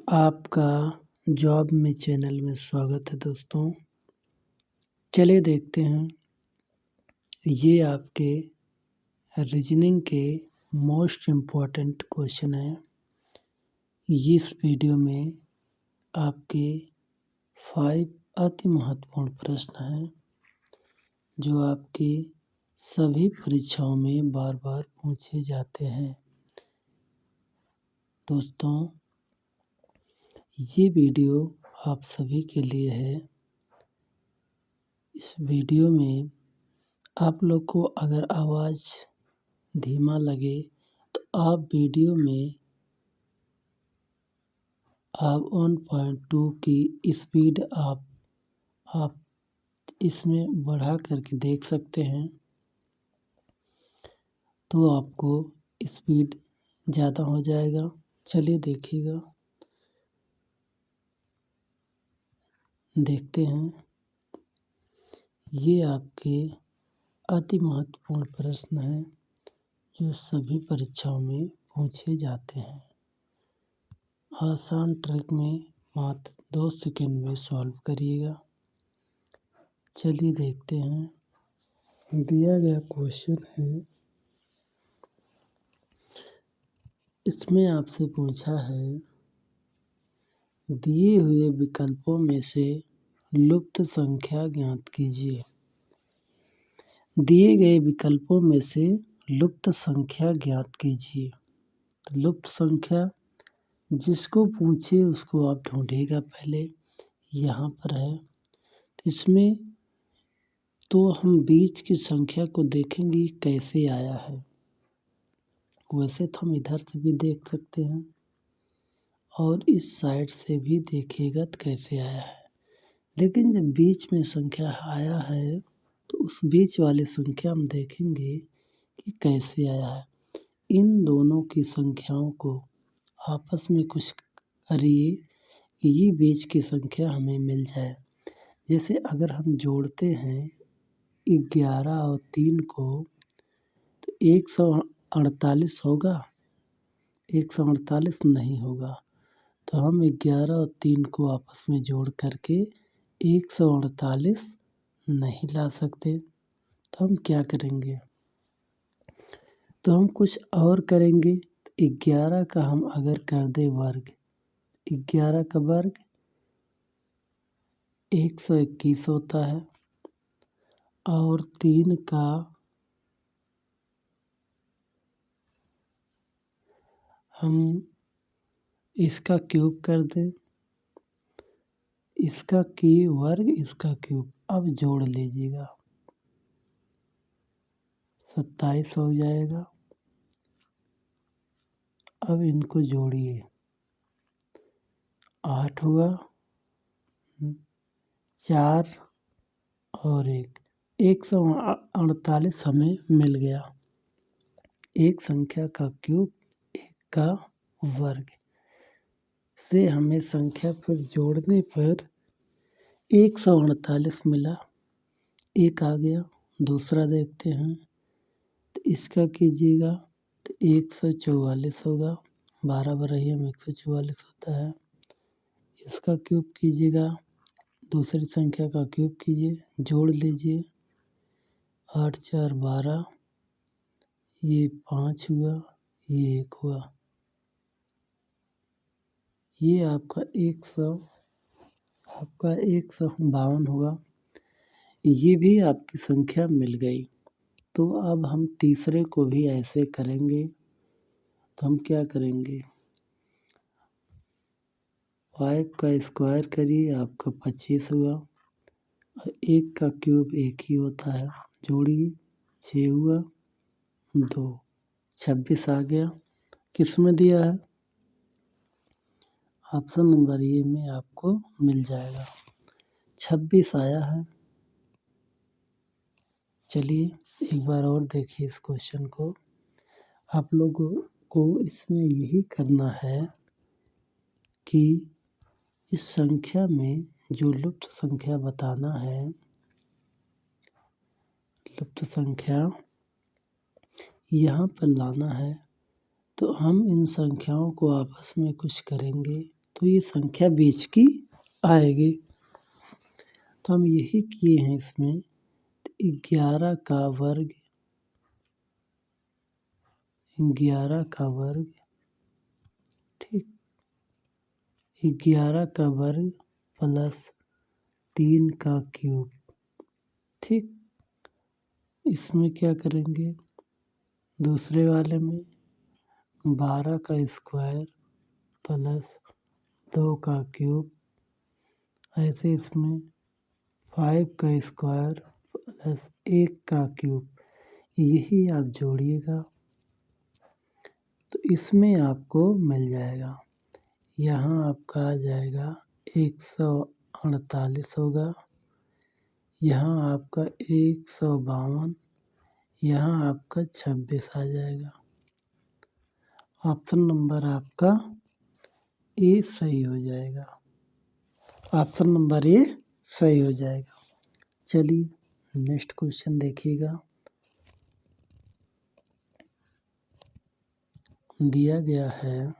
आपका जॉब में चैनल में स्वागत है दोस्तों। चलिए देखते हैं, ये आपके रीजनिंग के मोस्ट इम्पॉर्टेंट क्वेश्चन हैं। इस वीडियो में आपके 5 अति महत्वपूर्ण प्रश्न हैं जो आपकी सभी परीक्षाओं में बार बार पूछे जाते हैं। दोस्तों, ये वीडियो आप सभी के लिए है। इस वीडियो में आप लोग को अगर आवाज़ धीमा लगे तो आप वीडियो में आप 1.2 की स्पीड आप इसमें बढ़ा करके देख सकते हैं, तो आपको स्पीड ज़्यादा हो जाएगा। चलिए देखिएगा, देखते हैं। ये आपके अति महत्वपूर्ण प्रश्न हैं जो सभी परीक्षाओं में पूछे जाते हैं। आसान ट्रिक में मात्र 2 सेकंड में सॉल्व करिएगा। चलिए देखते हैं। दिया गया क्वेश्चन है, इसमें आपसे पूछा है, दिए हुए विकल्पों में से लुप्त संख्या ज्ञात कीजिए। दिए गए विकल्पों में से लुप्त संख्या ज्ञात कीजिए। तो लुप्त संख्या जिसको पूछे उसको आप ढूंढिएगा। पहले यहाँ पर है, तो इसमें तो हम बीच की संख्या को देखेंगे कैसे आया है। वैसे तो हम इधर से भी देख सकते हैं और इस साइड से भी देखिएगा तो कैसे आया है, लेकिन जब बीच में संख्या आया है तो उस बीच वाली संख्या हम देखेंगे कि कैसे आया है। इन दोनों की संख्याओं को आपस में कुछ करिए कि ये बीच की संख्या हमें मिल जाए। जैसे अगर हम जोड़ते हैं 11 और 3 को तो 148 होगा, 148 नहीं होगा। तो हम 11 और 3 को आपस में जोड़ करके 148 नहीं ला सकते। तो हम क्या करेंगे, तो हम कुछ और करेंगे। 11 का हम अगर कर दे वर्ग, 11 का वर्ग 121 होता है, और 3 का हम इसका क्यूब कर दें, इसका की वर्ग इसका क्यूब। अब जोड़ लीजिएगा, 27 हो जाएगा। अब इनको जोड़िए, 8 हुआ, 4 और 1, 148 हमें मिल गया। एक संख्या का क्यूब, एक का वर्ग से हमें संख्या फिर जोड़ने पर 148 मिला। एक आ गया। दूसरा देखते हैं, तो इसका कीजिएगा तो 144 होगा। 12 बराही में 144 होता है। इसका क्यूब कीजिएगा, दूसरी संख्या का क्यूब कीजिए, जोड़ लीजिए। 8 4 12, ये 5 हुआ, ये 1 हुआ। ये आपका 152 हुआ। ये भी आपकी संख्या मिल गई। तो अब हम तीसरे को भी ऐसे करेंगे। तो हम क्या करेंगे, 5 का स्क्वायर करिए, आपका 25 हुआ। और 1 का क्यूब 1 ही होता है, जोड़िए, 6 हुआ, 2, 26 आ गया। किस में दिया है, ऑप्शन नंबर ए में आपको मिल जाएगा। 26 आया है। चलिए एक बार और देखिए इस क्वेश्चन को। आप लोगों को इसमें यही करना है कि इस संख्या में जो लुप्त संख्या बताना है, लुप्त संख्या यहाँ पर लाना है। तो हम इन संख्याओं को आपस में कुछ करेंगे तो ये संख्या बीच की आएगी। तो हम यही किए हैं इसमें। 11 का वर्ग 11 का वर्ग ठीक 11 का वर्ग प्लस 3 का क्यूब ठीक। इसमें क्या करेंगे, दूसरे वाले में 12 का स्क्वायर प्लस 2 का क्यूब, ऐसे इसमें 5 का स्क्वायर प्लस 1 का क्यूब, यही आप जोड़िएगा तो इसमें आपको मिल जाएगा। यहाँ आपका आ जाएगा 148 होगा, यहाँ आपका 152, यहाँ आपका 26 आ जाएगा। ऑप्शन नंबर आपका ए सही हो जाएगा। ऑप्शन नंबर ए सही हो जाएगा। चलिए नेक्स्ट क्वेश्चन देखिएगा। दिया गया है,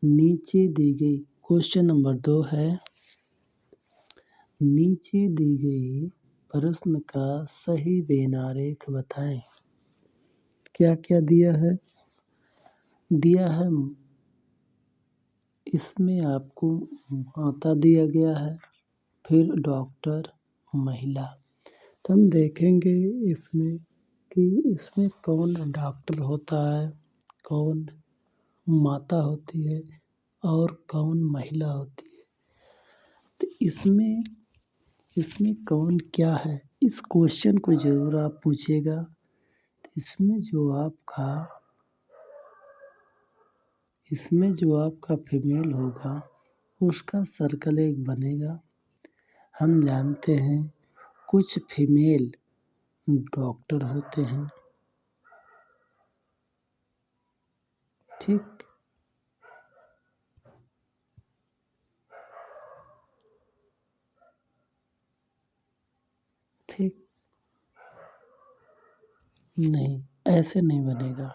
नीचे दी गई, क्वेश्चन नंबर 2 है, नीचे दी गई प्रश्न का सही बेनारेख बताएं। क्या क्या दिया है? दिया है इसमें आपको माता दिया गया है, फिर डॉक्टर, महिला। तो हम देखेंगे इसमें कि इसमें कौन डॉक्टर होता है, कौन माता होती है और कौन महिला होती है। तो इसमें कौन क्या है, इस क्वेश्चन को ज़रूर आप पूछिएगा। तो इसमें जो आपका फीमेल होगा उसका सर्कल एक बनेगा। हम जानते हैं कुछ फीमेल डॉक्टर होते हैं ठीक। ठीक नहीं, ऐसे नहीं बनेगा।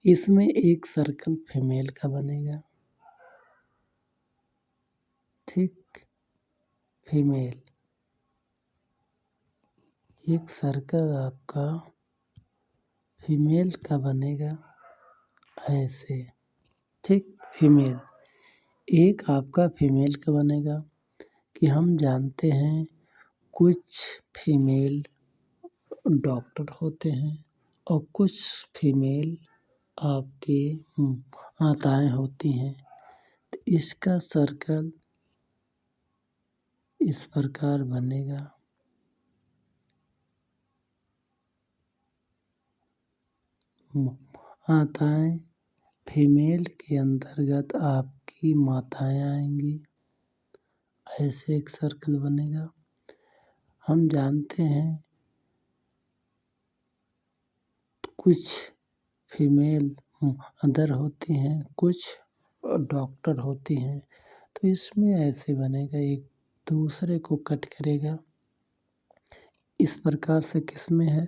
इसमें एक सर्कल फीमेल का बनेगा ठीक, फीमेल। एक सर्कल आपका फीमेल का बनेगा ऐसे ठीक, फीमेल। एक आपका फीमेल का बनेगा कि हम जानते हैं कुछ फीमेल डॉक्टर होते हैं और कुछ फीमेल आपके माताएं होती हैं। तो इसका सर्कल इस प्रकार बनेगा। माताएं, फीमेल के अंतर्गत आपकी माताएं आएंगी, ऐसे एक सर्कल बनेगा। हम जानते हैं कुछ फीमेल मदर होती हैं, कुछ डॉक्टर होती हैं। तो इसमें ऐसे बनेगा, एक दूसरे को कट करेगा। इस प्रकार से किसमें है,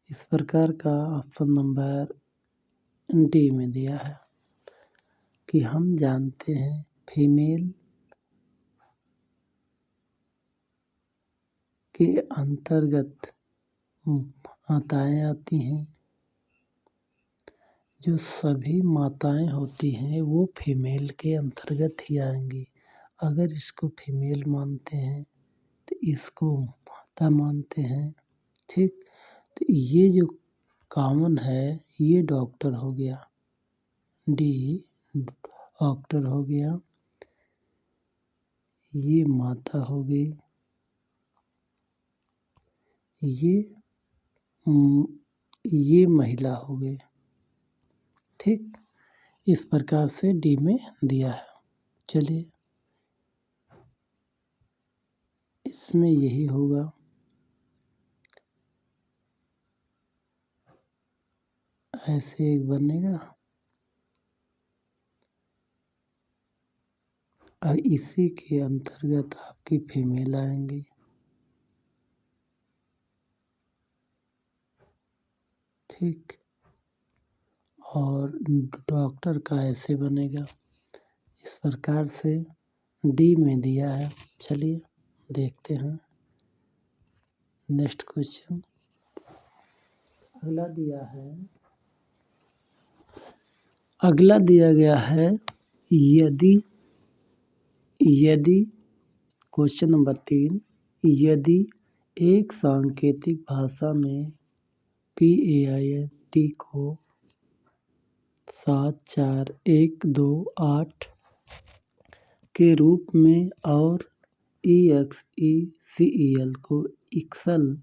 इस प्रकार का ऑप्शन नंबर डी में दिया है कि हम जानते हैं फीमेल के अंतर्गत माताएं आती हैं। जो सभी माताएं होती हैं वो फीमेल के अंतर्गत ही आएंगी। अगर इसको फीमेल मानते हैं तो इसको माता मानते हैं ठीक। तो ये जो कॉमन है ये डॉक्टर हो गया, डी डॉक्टर हो गया, ये माता हो गई, ये महिला हो गई ठीक। इस प्रकार से डी में दिया है। चलिए इसमें यही होगा, ऐसे एक बनेगा और इसी के अंतर्गत आपकी फीमेल आएंगी ठीक। और डॉक्टर का ऐसे बनेगा, इस प्रकार से डी में दिया है। चलिए देखते हैं नेक्स्ट क्वेश्चन। अगला दिया गया है यदि क्वेश्चन नंबर 3, यदि एक सांकेतिक भाषा में PAINT को 74128 के रूप में और EXECEL को EXEL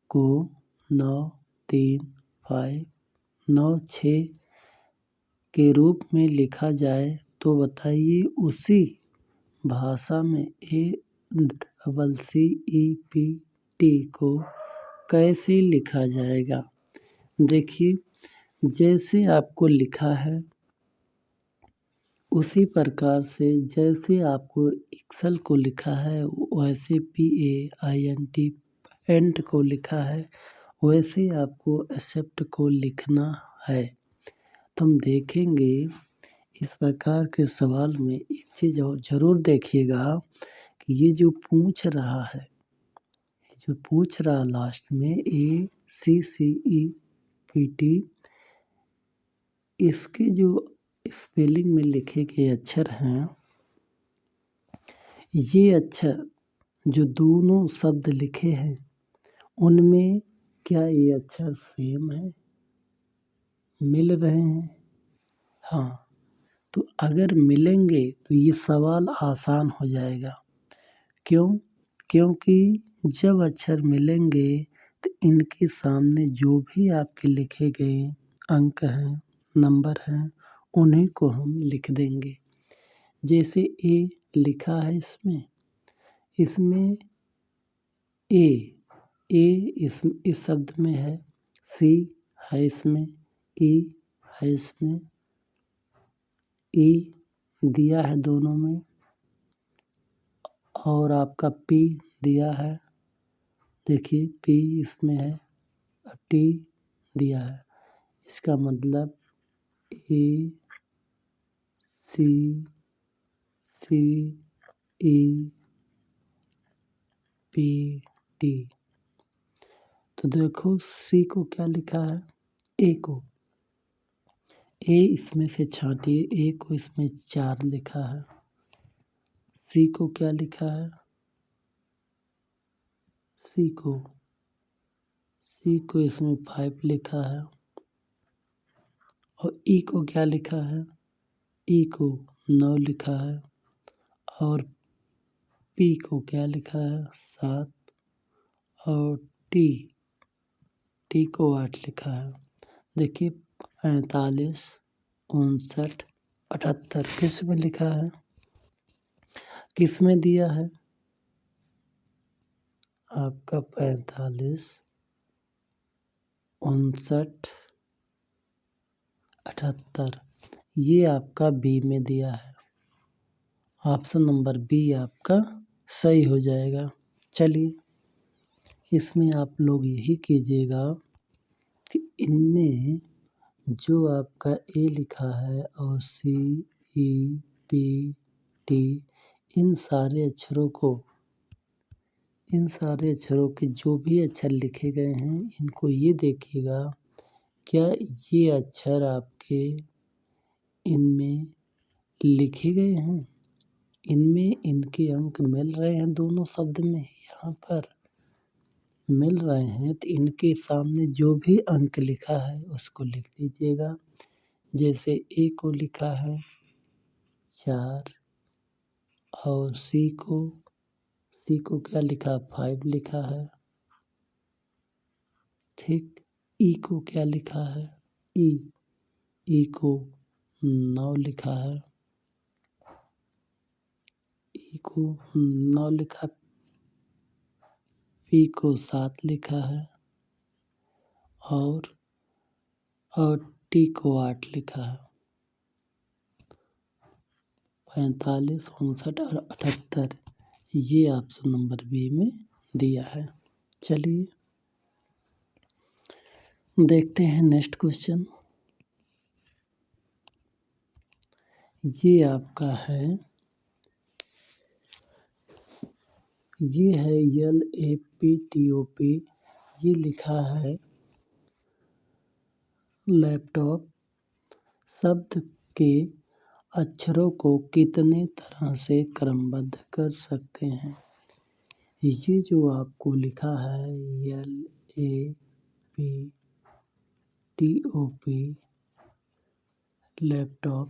को 93596 के रूप में लिखा जाए तो बताइए उसी भाषा में ACCEPT को कैसे लिखा जाएगा। देखिए जैसे आपको लिखा है उसी प्रकार से जैसे आपको एक्सेल को लिखा है वैसे PAINT को लिखा है वैसे आपको एक्सेप्ट को लिखना है। तुम देखेंगे इस प्रकार के सवाल में एक चीज़ और ज़रूर देखिएगा कि ये जो पूछ रहा लास्ट में ACCEPT, इसके जो स्पेलिंग में लिखे गए अक्षर हैं, ये अक्षर जो दोनों शब्द लिखे हैं उनमें क्या ये अक्षर सेम है, मिल रहे हैं? हाँ, तो अगर मिलेंगे तो ये सवाल आसान हो जाएगा। क्यों? क्योंकि जब अक्षर मिलेंगे तो इनके सामने जो भी आपके लिखे गए अंक हैं, नंबर हैं, उन्हीं को हम लिख देंगे। जैसे ए लिखा है इसमें ए इस शब्द में है, सी है इसमें, ई है इसमें, ई दिया है दोनों में, और आपका पी दिया है। देखिए पी इसमें है और टी दिया है। इसका मतलब ACCEPT। तो देखो सी को क्या लिखा है, ए को, ए इसमें से छांटिए, ए को इसमें 4 लिखा है। सी को क्या लिखा है, सी को इसमें 5 लिखा है। और ई को क्या लिखा है, ई को 9 लिखा है। और पी को क्या लिखा है, 7। और टी को 8 लिखा है। देखिए 45, 59, 78 किस में लिखा है, किस में दिया है आपका 45, 59, 78, ये आपका बी में दिया है। ऑप्शन नंबर बी आपका सही हो जाएगा। चलिए इसमें आप लोग यही कीजिएगा कि इनमें जो आपका ए लिखा है और CEPT, इन सारे अक्षरों के जो भी अक्षर लिखे गए हैं इनको ये देखिएगा क्या ये अक्षर आपके इनमें लिखे गए हैं, इनमें इनके अंक मिल रहे हैं, दोनों शब्द में यहाँ पर मिल रहे हैं तो इनके सामने जो भी अंक लिखा है उसको लिख दीजिएगा। जैसे ए को लिखा है 4 और सी को क्या लिखा, 5 लिखा है। ठीक, ई को क्या लिखा है, ई को 9 लिखा है, ई को 9 लिखा, पी को 7 लिखा है और टी को 8 लिखा है। 45, 59 और 78 ये ऑप्शन नंबर बी में दिया है। चलिए देखते हैं नेक्स्ट क्वेश्चन। ये आपका है, ये है LAPTOP। ये लिखा है लैपटॉप। शब्द के अक्षरों को कितने तरह से क्रमबद्ध कर सकते हैं। ये जो आपको लिखा है LAPTOP लैपटॉप,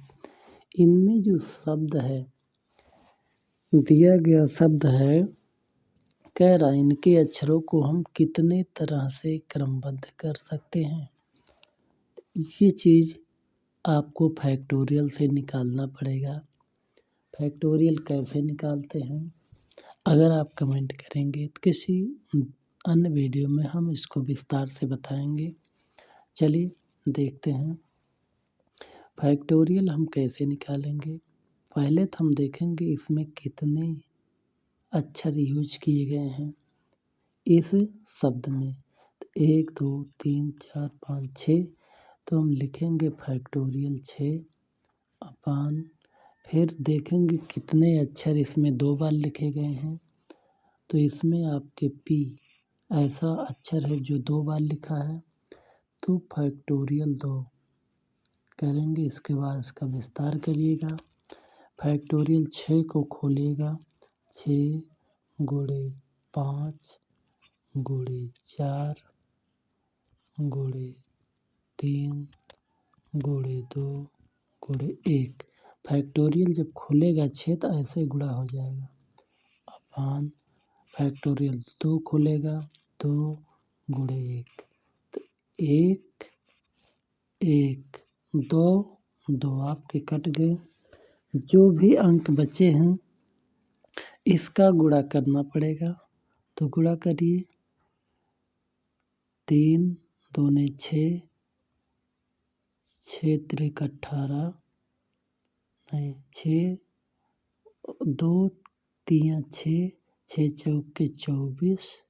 इनमें जो शब्द है, दिया गया शब्द है, कह रहा है इनके अक्षरों को हम कितने तरह से क्रमबद्ध कर सकते हैं। ये चीज़ आपको फैक्टोरियल से निकालना पड़ेगा। फैक्टोरियल कैसे निकालते हैं, अगर आप कमेंट करेंगे तो किसी अन्य वीडियो में हम इसको विस्तार से बताएंगे। चलिए देखते हैं फैक्टोरियल हम कैसे निकालेंगे। पहले तो हम देखेंगे इसमें कितने अक्षर यूज किए गए हैं इस शब्द में। तो 1 2 3 4 5 6, तो हम लिखेंगे फैक्टोरियल 6 अपान, फिर देखेंगे कितने अक्षर इसमें 2 बार लिखे गए हैं। तो इसमें आपके P ऐसा अक्षर है जो 2 बार लिखा है, तो फैक्टोरियल 2 करेंगे। इसके बाद इसका विस्तार करिएगा। फैक्टोरियल 6 को खोलिएगा, 6 गुणे 5 गुणे 4 गुणे 3 गुणे 2 गुणे 1। फैक्टोरियल जब खुलेगा 6 तो ऐसे गुणा हो जाएगा, अपान फैक्टोरियल 2 खुलेगा 2 गुणे 1, तो 1 1 2 2 आपके कट गए। जो भी अंक बचे हैं इसका गुणा करना पड़ेगा, तो गुणा करिए। 3 दूने 6, 6 त्रिक 18, नहीं 6 2 3 6, 6 चौके 24।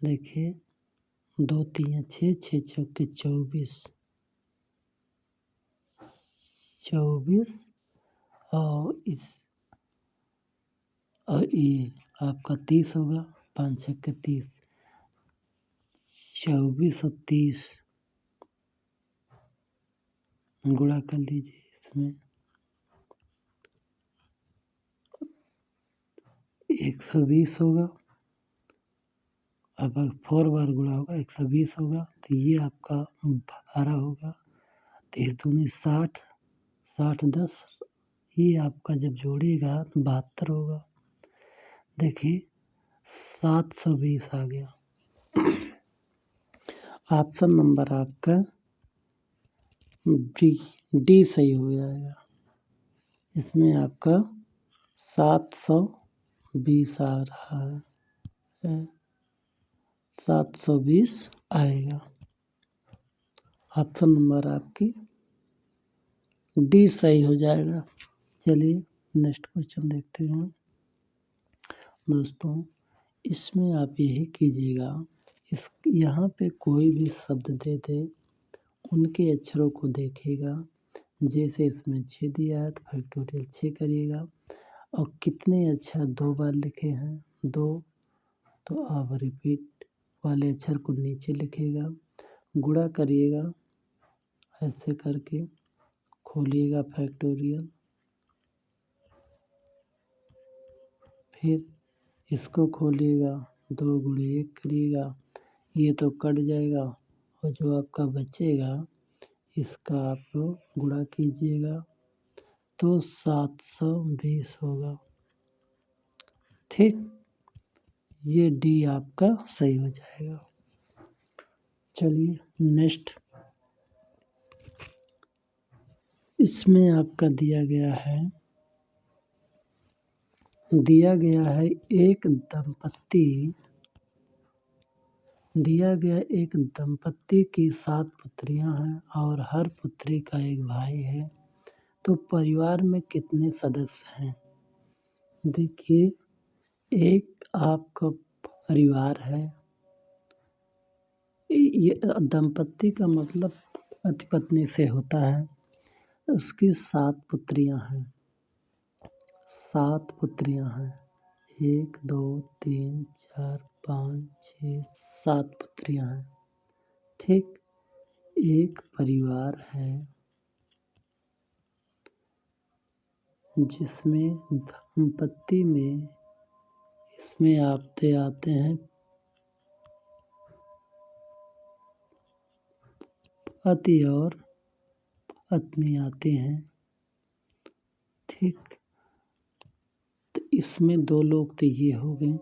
देखिए 2 3 6, 6 चौके 24 और ये आपका 30 होगा, 5 छक्के 30, 24 और 30 गुणा कर लीजिए। इसमें 120 होगा। अब 4 बार गुणा होगा 120 होगा, तो ये आपका 12 होगा। 30 दूनी 60, 60 10, ये आपका जब जोड़िएगा तो 72 होगा। देखिए 720 आ गया। ऑप्शन नंबर आपका डी सही हो जाएगा। इसमें आपका 720 आ रहा है, 720 आएगा। ऑप्शन नंबर आपकी डी सही हो जाएगा। चलिए नेक्स्ट क्वेश्चन देखते हैं। दोस्तों इसमें आप यही कीजिएगा, यहाँ पे कोई भी शब्द दे दे उनके अक्षरों को देखिएगा। जैसे इसमें 6 दिया है तो फैक्टोरियल 6 करिएगा, और कितने अक्षर 2 बार लिखे हैं 2, तो आप रिपीट वाले अक्षर को नीचे लिखिएगा, गुणा करिएगा। ऐसे करके खोलिएगा फैक्टोरियल, फिर इसको खोलिएगा, 2 गुणे 1 करिएगा, ये तो कट जाएगा, और जो आपका बचेगा इसका आप गुणा कीजिएगा तो 720 होगा। ठीक, ये डी आपका सही हो जाएगा। चलिए नेक्स्ट, इसमें आपका दिया गया है एक दंपत्ति की 7 पुत्रियां हैं और हर पुत्री का एक भाई है, तो परिवार में कितने सदस्य हैं। देखिए एक आपका परिवार है, ये दंपत्ति का मतलब पति पत्नी से होता है। उसकी 7 पुत्रियां हैं। 7 पुत्रियां हैं। 1 2 3 4 5 6 7 पुत्रियां हैं। ठीक। एक परिवार है जिसमें दंपत्ति में इसमें आते हैं पति और पत्नी आते हैं। ठीक। तो इसमें 2 लोग तो ये हो गए।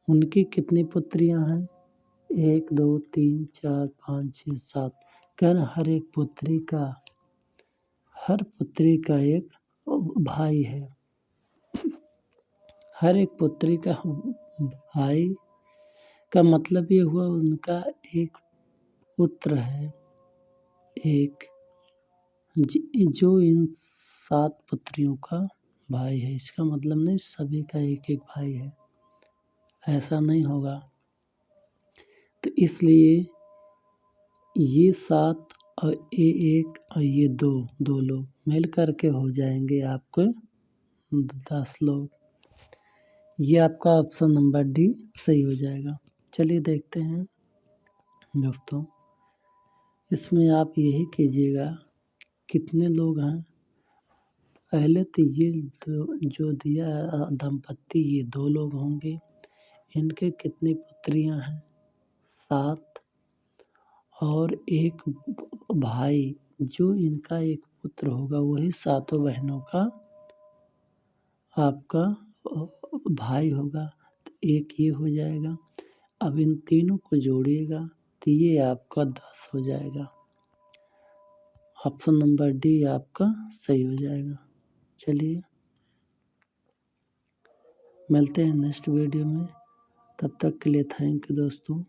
उनकी कितनी पुत्रियां हैं? 1 2 3 4 5 6 7। कर हर पुत्री का एक भाई है। हर एक पुत्री का भाई का मतलब ये हुआ उनका एक पुत्र है। एक जो इन 7 पुत्रियों का भाई है। इसका मतलब नहीं सभी का एक एक भाई है, ऐसा नहीं होगा। तो इसलिए ये 7 और ये 1 और ये 2 लोग मिल करके हो जाएंगे आपके 10 लोग। ये आपका ऑप्शन नंबर डी सही हो जाएगा। चलिए देखते हैं दोस्तों, इसमें आप यही कीजिएगा कितने लोग हैं। पहले तो ये जो दिया है दंपत्ति, ये 2 लोग होंगे। इनके कितनी पुत्रियां हैं? 7 और एक भाई, जो इनका एक पुत्र होगा वही 7 बहनों का आपका भाई होगा। तो एक ये हो जाएगा। अब इन तीनों को जोड़िएगा तो ये आपका 10 हो जाएगा। ऑप्शन नंबर डी आपका सही हो जाएगा। चलिए मिलते हैं नेक्स्ट वीडियो में। तब तक के लिए थैंक यू दोस्तों।